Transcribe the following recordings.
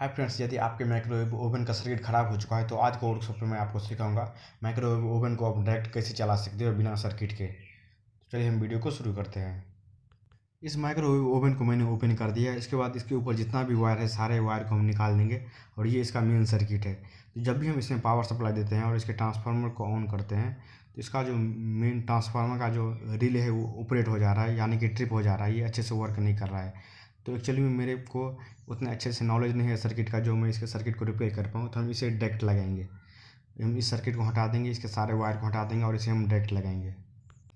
Hi friends, यदि आपके microwave oven का सर्किट ख़राब हो चुका है तो आज के वर्कशॉप में मैं आपको सिखाऊंगा माइक्रोवेव ओवन को आप डायरेक्ट कैसे चला सकते हो बिना सर्किट के। तो चलिए हम वीडियो को शुरू करते हैं। इस माइक्रोवेव ओवन को मैंने ओपन कर दिया है। इसके बाद इसके ऊपर जितना भी वायर है सारे वायर को हम निकाल देंगे और ये इसका मेन सर्किट है। तो जब भी हम इसमें पावर सप्लाई देते हैं और इसके ट्रांसफार्मर को ऑन करते हैं तो इसका जो मेन ट्रांसफार्मर का जो रिले है वो ऑपरेट हो जा रहा है, यानी कि ट्रिप हो जा रहा है, ये अच्छे से वर्क नहीं कर रहा है। तो एक्चुअली में मेरे को उतना अच्छे से नॉलेज नहीं है सर्किट का जो मैं इसके सर्किट को रिपेयर कर पाऊँ। तो हम इसे डायरेक्ट लगाएंगे। हम इस सर्किट को हटा देंगे, इसके सारे वायर को हटा देंगे और इसे हम डायरेक्ट लगाएंगे।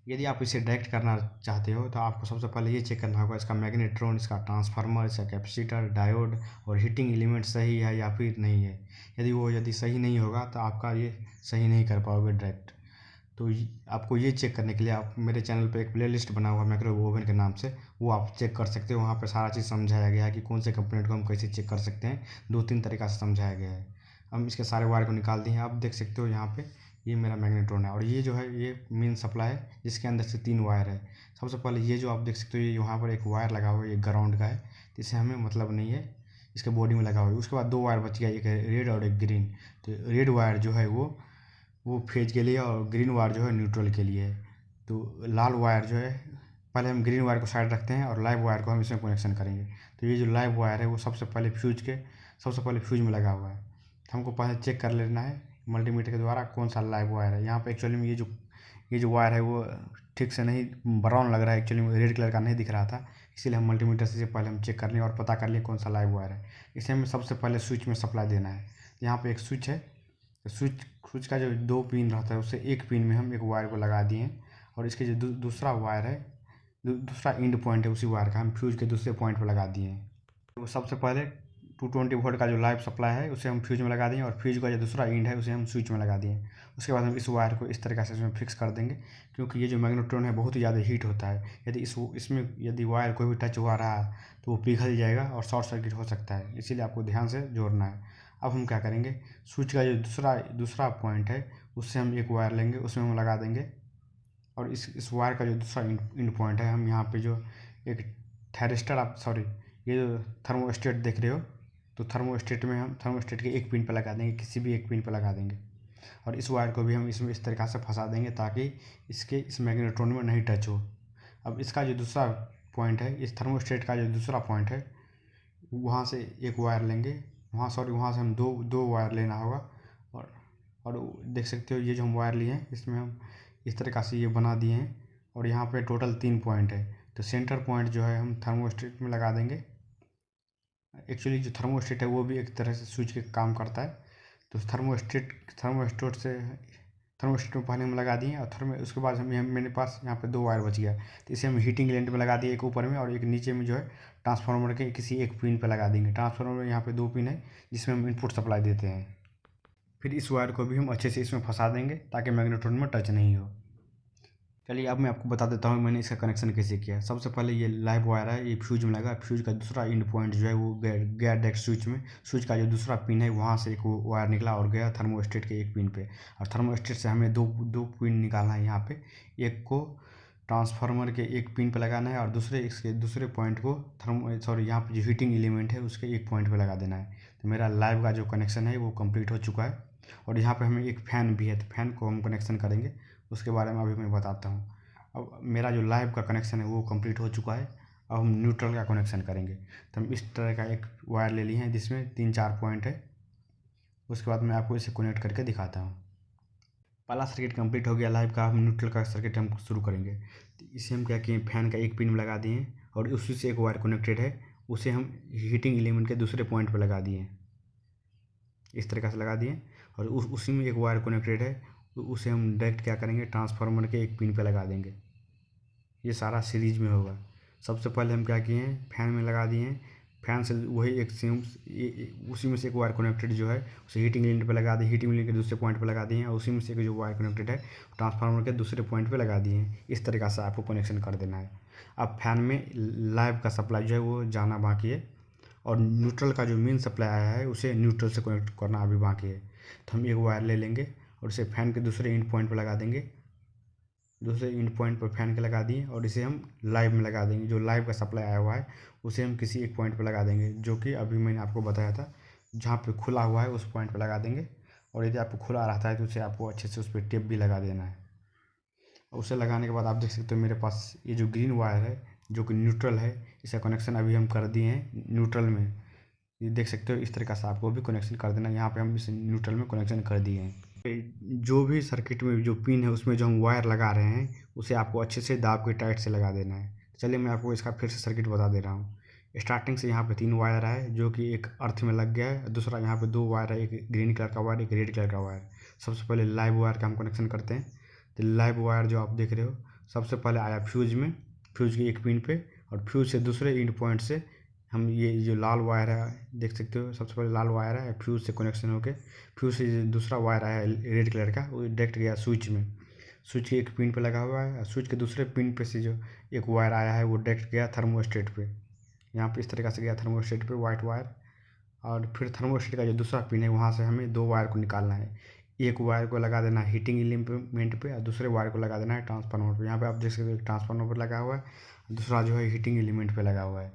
यदि आप इसे डायरेक्ट करना चाहते हो तो आपको सबसे पहले ये चेक करना होगा इसका मैग्नेट्रॉन, इसका ट्रांसफार्मर, इसका कैपेसिटर, डायोड और हीटिंग एलिमेंट सही है या फिर नहीं है। यदि सही नहीं होगा तो आपका ये सही नहीं कर पाओगे डायरेक्ट। तो आपको ये चेक करने के लिए आप मेरे चैनल पे एक प्लेलिस्ट बना हुआ है माइक्रोवेव ओवन के नाम से, वो आप चेक कर सकते हो। वहाँ पे सारा चीज़ समझाया गया है कि कौन से कंपोनेंट को हम कैसे चेक कर सकते हैं। 2-3 तरीक़ा से समझाया गया है। हम इसके सारे वायर को निकाल दिए हैं। आप देख सकते हो यहाँ पे ये मेरा मैग्नेट्रॉन है और ये जो है ये मेन सप्लाई है जिसके अंदर से 3 वायर है। सबसे पहले ये जो आप देख सकते हो ये यहाँ पर एक वायर लगा हुआ है, ये ग्राउंड का है, तो इससे हमें मतलब नहीं है, इसके बॉडी में लगा हुआ है। उसके बाद 2 वायर बच गया, एक है रेड और एक ग्रीन। तो रेड वायर जो है वो फेज के लिए और ग्रीन वायर जो है न्यूट्रल के लिए है। तो लाल वायर जो है, पहले हम ग्रीन वायर को साइड रखते हैं और लाइव वायर को हम इसमें कनेक्शन करेंगे। तो ये जो लाइव वायर है वो सबसे पहले फ्यूज में लगा हुआ है। तो हमको पहले चेक कर लेना है मल्टीमीटर के द्वारा कौन सा लाइव वायर है। यहाँ पे एक्चुअली में ये जो वायर है वो ठीक से नहीं, ब्राउन लग रहा है, एक्चुअली में रेड कलर का नहीं दिख रहा था, इसीलिए हम मल्टीमीटर से पहले हम चेक कर लें और पता कर लें कौन सा लाइव वायर है। इसे हमें सबसे पहले स्विच में सप्लाई देना है। यहाँ पे एक स्विच है, तो स्विच का जो 2 पिन रहता है उससे एक पिन में हम एक वायर को लगा दिए हैं और इसके जो दूसरा वायर है, दूसरा एंड पॉइंट है उसी वायर का हम फ्यूज के दूसरे पॉइंट पर लगा दिए हैं। तो सबसे पहले 220 वोल्ट का जो लाइव सप्लाई है उसे हम फ्यूज में लगा दिए और फ्यूज का जो दूसरा एंड है उसे हम स्विच में लगा दिए। उसके बाद हम इस वायर को इस तरीके से इसमें फिक्स कर देंगे, क्योंकि ये जो मैग्नेट्रॉन है बहुत ही ज़्यादा हीट होता है। इसमें यदि वायर कोई भी टच हुआ रहा तो वो पिघल जाएगा और शॉर्ट सर्किट हो सकता है, इसीलिए आपको ध्यान से जोड़ना है। अब हम क्या करेंगे, स्विच का जो दूसरा पॉइंट है उससे हम एक वायर लेंगे, उसमें हम लगा देंगे और इस वायर का जो दूसरा इंड पॉइंट है हम यहाँ पे जो एक ये जो थर्मोस्टेट देख रहे हो, तो थर्मोस्टेट में हम थर्मोस्टेट के एक पिन पर लगा देंगे, किसी भी एक पिन पर लगा देंगे और इस वायर को भी हम इसमें इस तरीक़ा से फंसा देंगे ताकि इस मैग्नेट्रॉन में नहीं टच हो। अब इसका जो दूसरा पॉइंट है, इस थर्मोस्टेट का जो दूसरा पॉइंट है, वहाँ से एक वायर लेंगे, वहाँ से हम दो वायर लेना होगा और देख सकते हो ये जो हम वायर लिए हैं इसमें हम इस तरीक़ा से ये बना दिए हैं और यहाँ पे टोटल 3 पॉइंट है। तो सेंटर पॉइंट जो है हम थर्मोस्टेट में लगा देंगे। एक्चुअली जो थर्मोस्टेट है वो भी एक तरह से स्विच के काम करता है। तो थर्मोस्टेट में पहले हम लगा दिए और उसके बाद मेरे पास यहाँ पे 2 वायर बच गया, तो इसे हम हीटिंग एलिमेंट में लगा दिए, एक ऊपर में और एक नीचे में जो है ट्रांसफार्मर के किसी एक पिन पे लगा देंगे। ट्रांसफार्मर में यहाँ पे 2 पिन है जिसमें हम इनपुट सप्लाई देते हैं। फिर इस वायर को भी हम अच्छे से इसमें फंसा देंगे ताकि मैग्नेट्रॉन में टच नहीं हो। चलिए अब मैं आपको बता देता हूँ मैंने इसका कनेक्शन कैसे किया। सबसे पहले ये लाइव वायर है, ये फ्यूज में लगा, फ्यूज का दूसरा एंड पॉइंट जो है वो गया डायरेक्ट स्विच में। स्विच का जो दूसरा पिन है वहाँ से एक वायर निकला और गया थर्मोस्टेट के एक पिन पे, और थर्मोस्टेट से हमें दो पिन निकालना है। यहाँ पे एक को ट्रांसफार्मर के एक पिन पे लगाना है और इसके दूसरे पॉइंट को यहाँ पे जो हीटिंग एलिमेंट है उसके एक पॉइंट पे लगा देना है। तो मेरा लाइव का जो कनेक्शन है वो कंप्लीट हो चुका है और यहाँ पे हमें एक फ़ैन भी है, तो फ़ैन को हम कनेक्शन करेंगे, उसके बारे में अभी मैं बताता हूँ। अब मेरा जो लाइव का कनेक्शन है वो कंप्लीट हो चुका है। अब हम न्यूट्रल का कनेक्शन करेंगे। तो हम इस तरह का एक वायर ले लिए हैं जिसमें 3-4 पॉइंट है। उसके बाद मैं आपको इसे कनेक्ट करके दिखाता हूँ। पहला सर्किट कंप्लीट हो गया लाइव का। हम न्यूट्रल का सर्किट हम शुरू करेंगे। तो इसे हम क्या किए, फैन का एक पिन में लगा दिए और उसी से एक वायर कनेक्टेड है, उसे हम हीटिंग एलिमेंट के दूसरे पॉइंट पर लगा दिए, इस तरीक़े से लगा दिए और उसी में एक वायर कनेक्टेड है, तो उसे हम डायरेक्ट क्या करेंगे, ट्रांसफार्मर के एक पिन पे लगा देंगे। ये सारा सीरीज में होगा। सबसे पहले हम क्या किए हैं, फैन में लगा दिए हैं, फैन से वही एक सेम उसी में से एक वायर कनेक्टेड जो है उसे हीटिंग एलिमेंट पे लगा दिए, हीटिंग एलिमेंट के दूसरे पॉइंट पे लगा दिए हैं और उसी में से एक जो वायर कनेक्टेड है ट्रांसफार्मर के दूसरे पॉइंट पे लगा दिए हैं। इस तरीक़ा से आपको कनेक्शन कर देना है। अब फैन में लाइव का सप्लाई जो है वो जाना बाकी है और न्यूट्रल का जो मेन सप्लाई आया है उसे न्यूट्रल से कनेक्ट करना अभी बाकी है। तो हम एक वायर ले लेंगे और इसे फैन के दूसरे एंड पॉइंट पर लगा देंगे, दूसरे एंड पॉइंट पर फैन के लगा दिए और इसे हम लाइव में लगा देंगे। जो लाइव का सप्लाई आया हुआ है उसे हम किसी एक पॉइंट पर लगा देंगे, जो कि अभी मैंने आपको बताया था जहाँ पे खुला हुआ है उस पॉइंट पे लगा देंगे। और यदि आपको खुला रहता है तो उसे आपको अच्छे से उस पर टेप भी लगा देना है। और उसे लगाने के बाद आप देख सकते हो मेरे पास ये जो ग्रीन वायर है जो कि न्यूट्रल है, इसका कनेक्शन अभी हम कर दिए हैं न्यूट्रल में। ये देख सकते हो, इस तरीक़ा से आपको भी कनेक्शन कर देना है। यहाँ पे हम इस न्यूट्रल में कनेक्शन कर दिए हैं। जो भी सर्किट में जो पिन है उसमें जो हम वायर लगा रहे हैं उसे आपको अच्छे से दाब के टाइट से लगा देना है। चलिए मैं आपको इसका फिर से सर्किट बता दे रहा हूँ। स्टार्टिंग से यहाँ पे 3 वायर है जो कि एक अर्थ में लग गया है, दूसरा यहाँ पे 2 वायर है, एक ग्रीन कलर का वायर, एक रेड कलर का वायर। सबसे पहले लाइव वायर का हम कनेक्शन करते हैं। तो लाइव वायर जो आप देख रहे हो सबसे पहले आया फ्यूज में, फ्यूज की एक पिन पे, और फ्यूज से दूसरे इंड पॉइंट से हम ये जो लाल वायर है देख सकते हो, सबसे पहले लाल वायर है फ्यूज से कनेक्शन होके, फ्यूज से दूसरा वायर आया रेड कलर का, वो डायरेक्ट गया स्विच में। स्विच की एक पिन पे लगा हुआ है, स्विच के दूसरे पिन पे से जो एक वायर आया है वो डायरेक्ट गया थर्मोस्टेट पे। यहाँ पे इस तरीक़ा से गया थर्मोस्टेट पे वाइट वायर। और फिर थर्मोस्टेट का जो दूसरा पिन है वहाँ से हमें 2 वायर को निकालना है। एक वायर को लगा देना है हीटिंग एलिमेंट पे और दूसरे वायर को लगा देना है ट्रांसफार्मर पे। यहाँ पे आप देख सकते हो एक ट्रांसफार्मर पर लगा हुआ है, दूसरा जो है हीटिंग एलिमेंट पे लगा हुआ है।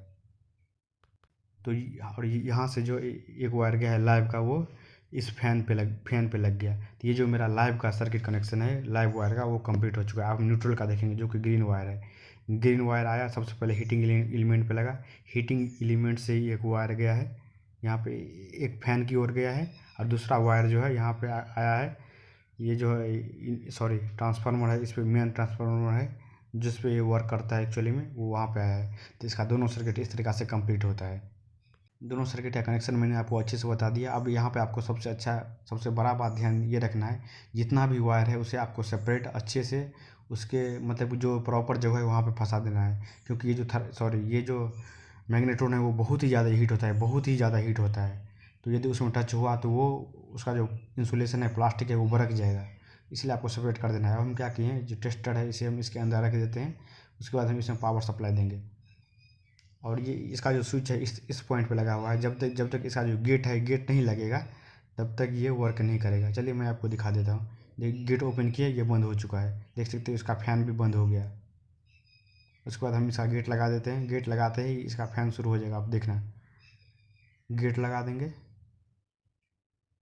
तो और यहाँ से जो एक वायर गया है लाइव का, वो इस फैन पे लग गया। तो ये जो मेरा लाइव का सर्किट कनेक्शन है लाइव वायर का वो कंप्लीट हो चुका है। आप न्यूट्रल का देखेंगे जो कि ग्रीन वायर है। ग्रीन वायर आया, सबसे पहले हीटिंग एलिमेंट पे लगा, हीटिंग एलिमेंट से ही एक वायर गया है यहाँ पे, एक फैन की ओर गया है, और दूसरा वायर जो है यहाँ पे आया है। ये जो है सॉरी ट्रांसफार्मर है, इस पर मेन ट्रांसफार्मर है जिस पे ये वर्क करता है एक्चुअली में, वो वहाँ पे आया है। तो इसका दोनों सर्किट इस तरीक़ा से कंप्लीट होता है। दोनों सर्किट का कनेक्शन मैंने आपको अच्छे से बता दिया। अब यहाँ पे आपको सबसे बड़ा बात ध्यान ये रखना है, जितना भी वायर है उसे आपको सेपरेट अच्छे से उसके मतलब जो प्रॉपर जगह है वहाँ पे फंसा देना है। क्योंकि ये जो मैग्नेट्रॉन है वो बहुत ही ज़्यादा हीट होता है, बहुत ही ज़्यादा हीट होता है। तो यदि उसमें टच हुआ तो वो उसका जो इंसुलेशन है प्लास्टिक है वो बरक जाएगा, इसलिए आपको सेपरेट कर देना है। अब हम क्या किए हैं, जो टेस्टर है इसे हम इसके अंदर रख देते हैं, उसके बाद हम इसमें पावर सप्लाई देंगे। और ये इसका जो स्विच है इस पॉइंट पे लगा हुआ है। जब तक इसका जो गेट है गेट नहीं लगेगा तब तक ये वर्क नहीं करेगा। चलिए मैं आपको दिखा देता हूँ। देखिए गेट ओपन किया, ये बंद हो चुका है, देख सकते हो इसका फ़ैन भी बंद हो गया। उसके बाद हम इसका गेट लगा देते हैं, गेट लगाते ही इसका फ़ैन शुरू हो जाएगा, आप देखना। गेट लगा देंगे,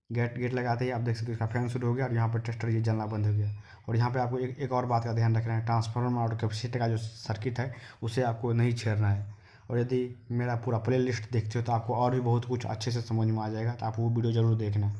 गेट लगाते ही आप देख सकते हो इसका फ़ैन शुरू हो गया और यहाँ पर टेस्टर ये जलना बंद हो गया। और यहाँ पे आपको एक और बात का ध्यान रखना है, ट्रांसफार्मर और कैपेसिटर का जो सर्किट है उसे आपको नहीं छेड़ना है। और यदि मेरा पूरा प्लेलिस्ट देखते हो तो आपको और भी बहुत कुछ अच्छे से समझ में आ जाएगा, तो आप वो वीडियो ज़रूर देखना।